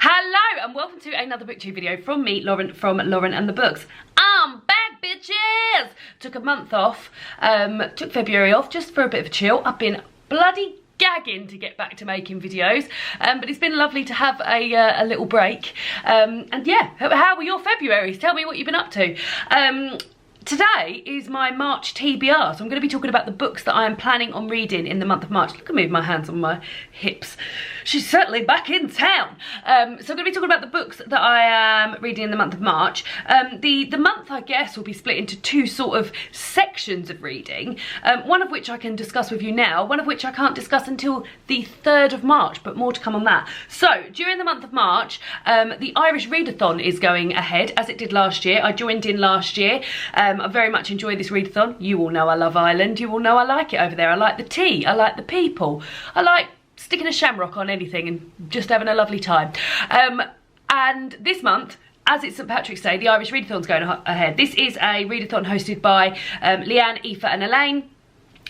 Hello and welcome to another booktube video from me, Lauren, from Lauren and the Books. I'm back, bitches! Took a month off, took February off just for a bit of a chill. I've been bloody gagging to get back to making videos, but it's been lovely to have a little break. And yeah, how were your Februarys? Tell me what you've been up to. Today is my March TBR, so I'm going to be talking about the books that I am planning on reading in the month of March. Look at me with my hands on my hips. She's certainly back in town. So I'm going to be talking about the books that I am reading in the month of March. The month, I guess, will be split into two sort of sections of reading, one of which I can discuss with you now, one of which I can't discuss until the 3rd of March, but more to come on that. So, during the month of March, the Irish Readathon is going ahead, as it did last year. I joined in last year. I very much enjoy this readathon. You all know I love Ireland. You all know I like it over there. I like the tea. I like the people. I like sticking a shamrock on anything and just having a lovely time. And this month, as it's St Patrick's Day, the Irish Readathon's going ahead. This is a readathon hosted by Leanne, Aoife and Elaine.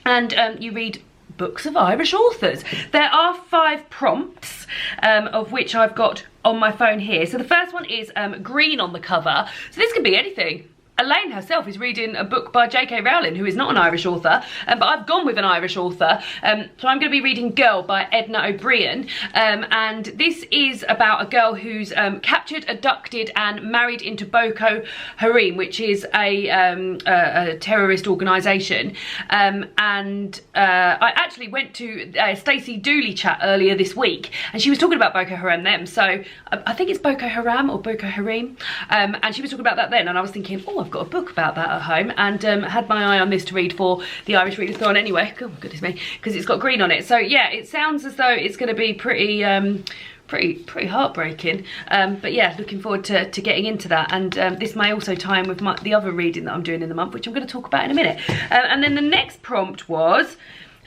And you read books of Irish authors. There are 5 prompts, of which I've got on my phone here. So the first one is green on the cover. So this can be anything. Elaine herself is reading a book by J.K. Rowling, who is not an Irish author, but I've gone with an Irish author. So I'm going to be reading Girl by Edna O'Brien, and this is about a girl who's captured, abducted and married into Boko Haram, which is a terrorist organisation. And I actually went to Stacey Dooley chat earlier this week, and she was talking about Boko Haram then. So I think it's Boko Haram or Boko Haram, and she was talking about that then, and I was thinking, oh, I've got a book about that at home, and had my eye on this to read for the Irish Readathon anyway. Oh goodness me, because it's got green on it. So yeah, it sounds as though it's going to be pretty heartbreaking, but yeah, looking forward to getting into that. And this may also tie in with the other reading that I'm doing in the month, which I'm going to talk about in a minute. And then the next prompt was,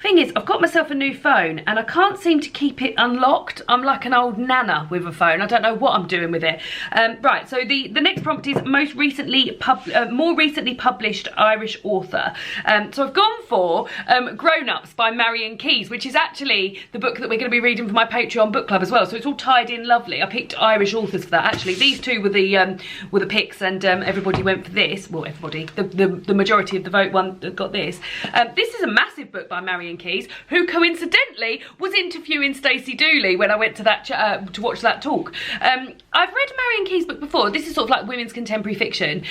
thing is, I've got myself a new phone and I can't seem to keep it unlocked. I'm like an old nana with a phone. I don't know what I'm doing with it. Right, so the next prompt is more recently published Irish author. So I've gone for Grown Ups by Marion Keyes, which is actually the book that we're going to be reading for my Patreon book club as well. So it's all tied in lovely. I picked Irish authors for that. Actually, these two were the picks, and everybody went for this. Well, everybody, the majority of the vote one got this. This is a massive book by Marion Keyes, who coincidentally was interviewing Stacey Dooley when I went to that to watch that talk. I've read Marion Keyes' book before. This is sort of like women's contemporary fiction.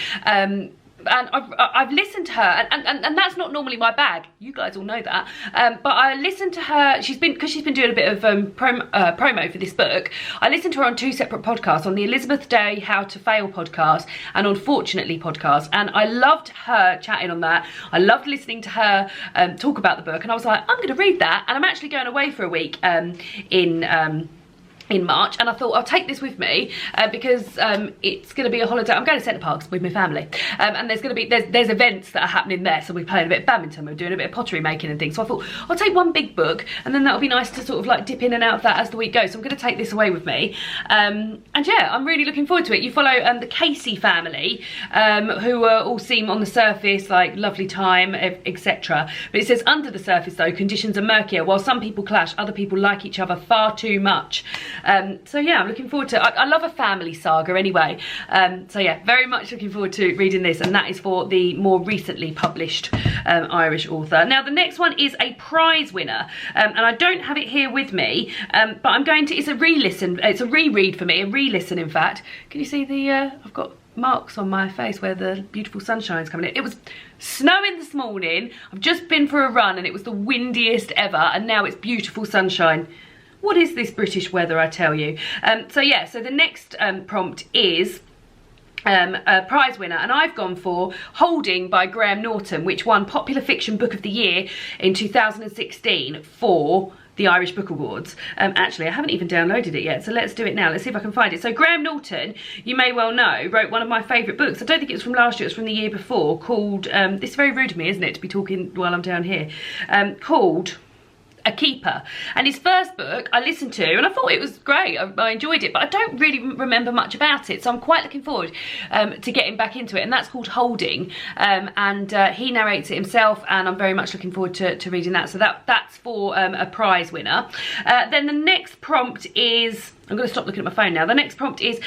And I've listened to her, and that's not normally my bag. You guys all know that. But I listened to her. Because she's been doing a bit of promo for this book. I listened to her on 2 separate podcasts, on the Elizabeth Day How to Fail podcast and on Fortunately podcast. And I loved her chatting on that. I loved listening to her talk about the book. And I was like, I'm going to read that. And I'm actually going away for a week in March, and I thought I'll take this with me because it's going to be a holiday. I'm going to Centre Parks with my family, and there's going to be there's events that are happening there. So we're playing a bit of badminton, we're doing a bit of pottery making and things. So I thought I'll take one big book, and then that'll be nice to sort of like dip in and out of that as the week goes. So I'm going to take this away with me, and yeah, I'm really looking forward to it. You follow the Casey family, who all seem on the surface like lovely time, etc. But it says under the surface though, conditions are murkier. While some people clash, other people like each other far too much. So yeah, I'm looking forward to it. I love a family saga anyway. So yeah, very much looking forward to reading this, and that is for the more recently published Irish author. Now the next one is a prize winner, and I don't have it here with me, but I'm going to, it's a re-listen, it's a reread for me, a re-listen in fact. Can you see the, I've got marks on my face where the beautiful sunshine's coming in. It was snowing this morning, I've just been for a run and it was the windiest ever, and now it's beautiful sunshine. What is this British weather, I tell you? So yeah, so the next prompt is a prize winner, and I've gone for Holding by Graham Norton, which won Popular Fiction Book of the Year in 2016 for the Irish Book Awards. Actually, I haven't even downloaded it yet, so let's do it now. Let's see if I can find it. So Graham Norton, you may well know, wrote one of my favourite books. I don't think it was from last year, it was from the year before, called, this is very rude of me, isn't it, to be talking while I'm down here, called a keeper. And his first book I listened to and I thought it was great. I enjoyed it, but I don't really remember much about it, so I'm quite looking forward to getting back into it, and that's called Holding, and he narrates it himself, and I'm very much looking forward to reading that. So that's for a prize winner. Then the next prompt is, I'm going to stop looking at my phone now. The next prompt is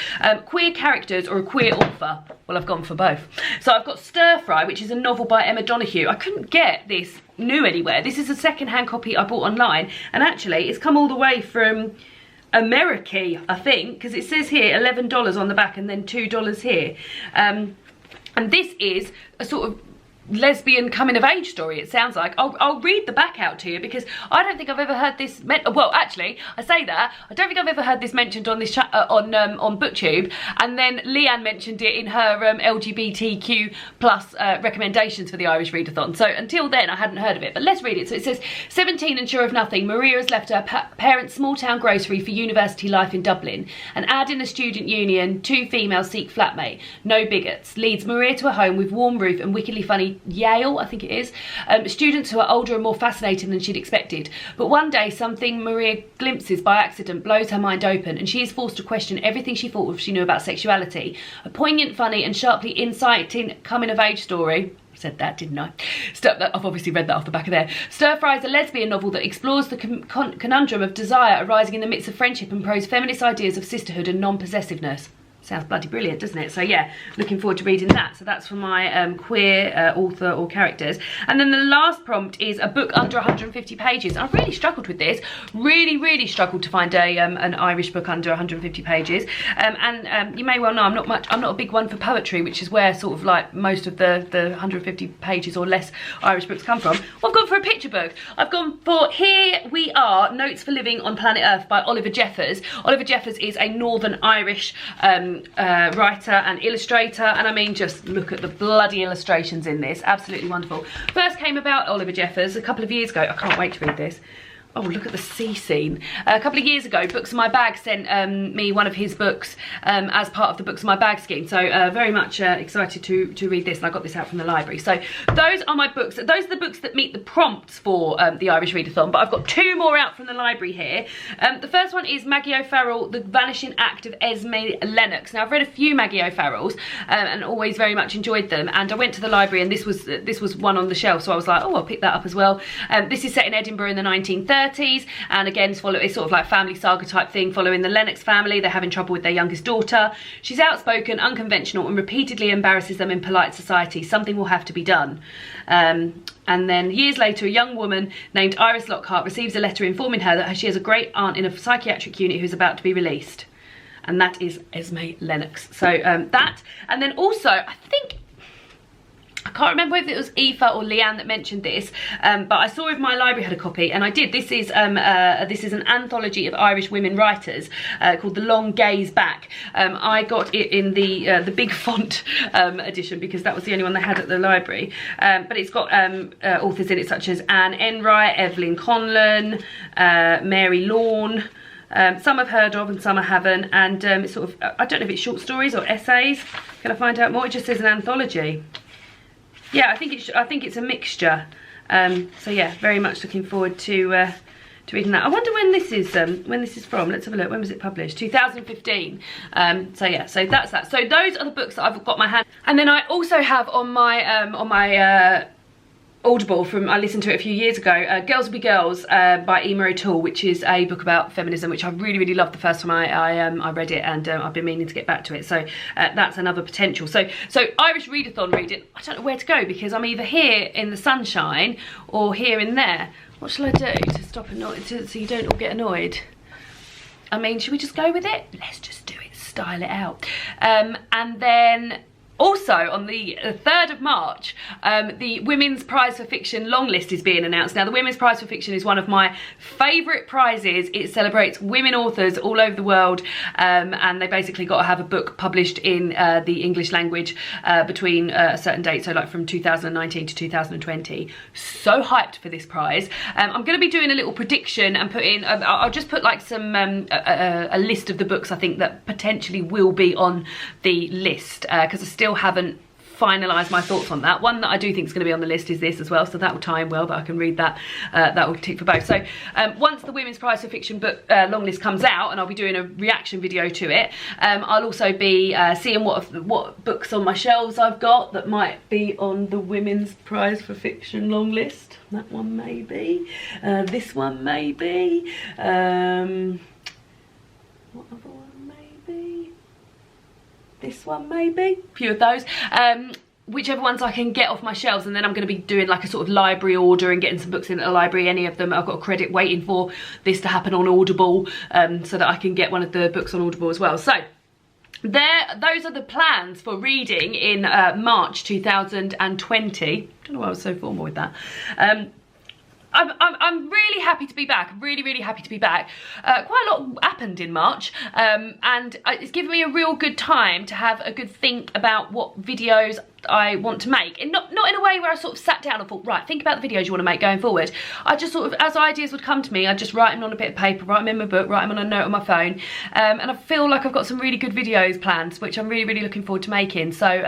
queer characters or a queer author. Well, I've gone for both. So I've got Stir Fry, which is a novel by Emma Donoghue. I couldn't get this new anywhere. This is a second-hand copy I bought online, and actually it's come all the way from America, I think, because it says here $11 on the back and then $2 here. And this is a sort of lesbian coming of age story, it sounds like. I'll read the back out to you, because I don't think I've ever heard this well, actually, I say that, I don't think I've ever heard this mentioned on this on BookTube, and then Leanne mentioned it in her LGBTQ plus recommendations for the Irish Readathon. So until then I hadn't heard of it, but let's read it. So it says, 17 and sure of nothing, Maria has left her parents' small town grocery for university life in Dublin. An ad in the student union, 2 females seek flatmate, no bigots, leads Maria to a home with warm roof and wickedly funny Yale, I think it is, students who are older and more fascinating than she'd expected. But one day something Maria glimpses by accident blows her mind open, and she is forced to question everything she thought she knew about sexuality. A poignant, funny and sharply inciting coming of age story. Said that, didn't I? I've obviously read that off the back of there. Stir Fry is a lesbian novel that explores the conundrum of desire arising in the midst of friendship and pros feminist ideas of sisterhood and non-possessiveness. Sounds bloody brilliant, doesn't it? So yeah, looking forward to reading that. So that's for my queer author or characters. And then the last prompt is a book under 150 pages. I've really struggled with this. Really struggled to find an Irish book under 150 pages. And you may well know I'm not a big one for poetry, which is where sort of like most of the 150 pages or less Irish books come from. Well, I've gone for a picture book. I've gone for Here We Are, Notes for Living on Planet Earth by Oliver Jeffers. Oliver Jeffers is a Northern Irish writer and illustrator, and I mean, just look at the bloody illustrations in this. Absolutely wonderful. First came about Oliver Jeffers a couple of years ago. I can't wait to read this. Oh, look at the sea scene. A couple of years ago, Books in My Bag sent me one of his books as part of the Books in My Bag scheme. So very much excited to read this, and I got this out from the library. So those are my books. Those are the books that meet the prompts for the Irish Readathon, but I've got 2 more out from the library here. The first one is Maggie O'Farrell, The Vanishing Act of Esme Lennox. Now, I've read a few Maggie O'Farrells and always very much enjoyed them, and I went to the library and this was one on the shelf, so I was like, oh, I'll pick that up as well. This is set in Edinburgh in the 1930s. And again, it's sort of like family saga type thing, following the Lennox family. They're having trouble with their youngest daughter. She's outspoken, unconventional, and repeatedly embarrasses them in polite society. Something will have to be done. And then years later, a young woman named Iris Lockhart receives a letter informing her that she has a great aunt in a psychiatric unit who's about to be released. And that is Esme Lennox. So that, and then also, I think, I can't remember if it was Aoife or Leanne that mentioned this, but I saw if my library had a copy, and I did. This is an anthology of Irish women writers called The Long Gaze Back. I got it in the big font edition, because that was the only one they had at the library. But it's got authors in it such as Anne Enright, Evelyn Conlon, Mary Lorne. Some I've heard of and some I haven't, and it's sort of, I don't know if it's short stories or essays. Can I find out more? It just says an anthology. Yeah, I think it's a mixture. So yeah, very much looking forward to reading that. I wonder when this is from. Let's have a look. When was it published? 2015. So yeah, so that's that. So those are the books that I've got my hand. And then I also have on my Audible, I listened to it a few years ago, Girls Will Be Girls by Emma O'Toole, which is a book about feminism, which I really loved the first time I read it, and I've been meaning to get back to it. So that's another potential. So Irish Readathon reading, I don't know where to go, because I'm either here in the sunshine or here in there. What shall I do to stop so you don't all get annoyed? I mean, should we just go with it? Let's just do it, style it out. And then also, on the 3rd of March, the Women's Prize for Fiction long list is being announced. Now, the Women's Prize for Fiction is one of my favourite prizes. It celebrates women authors all over the world, and they basically got to have a book published in the English language between a certain date, so like from 2019 to 2020. So hyped for this prize. I'm going to be doing a little prediction and put in, I'll just put like some, a list of the books I think that potentially will be on the list, because I still haven't finalise my thoughts on that. One that I do think is going to be on the list is this as well, so that will tie in well, that I can read that. That will tick for both. So once the Women's Prize for Fiction book long list comes out, and I'll be doing a reaction video to it, I'll also be seeing what books on my shelves I've got that might be on the Women's Prize for Fiction long list. That one maybe, this one maybe, what other one maybe, this one maybe, a few of those. Whichever ones I can get off my shelves, and then I'm going to be doing like a sort of library order and getting some books in at the library. Any of them, I've got a credit waiting for this to happen on Audible, so that I can get one of the books on Audible as well. So those are the plans for reading in March 2020. Don't know why I was so formal with that. I'm really happy to be back. Really happy to be back. Quite a lot happened in March, and it's given me a real good time to have a good think about what videos I want to make, and not in a way where I sort of sat down and thought, right, think about the videos you want to make going forward. I just sort of, as ideas would come to me, I'd just write them on a bit of paper, write them in my book, write them on a note on my phone, and I feel like I've got some really good videos planned, which I'm really looking forward to making. So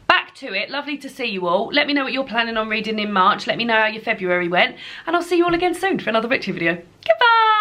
back to it. Lovely to see you all. Let me know what you're planning on reading in March. Let me know how your February went, and I'll see you all again soon for another book video. Goodbye.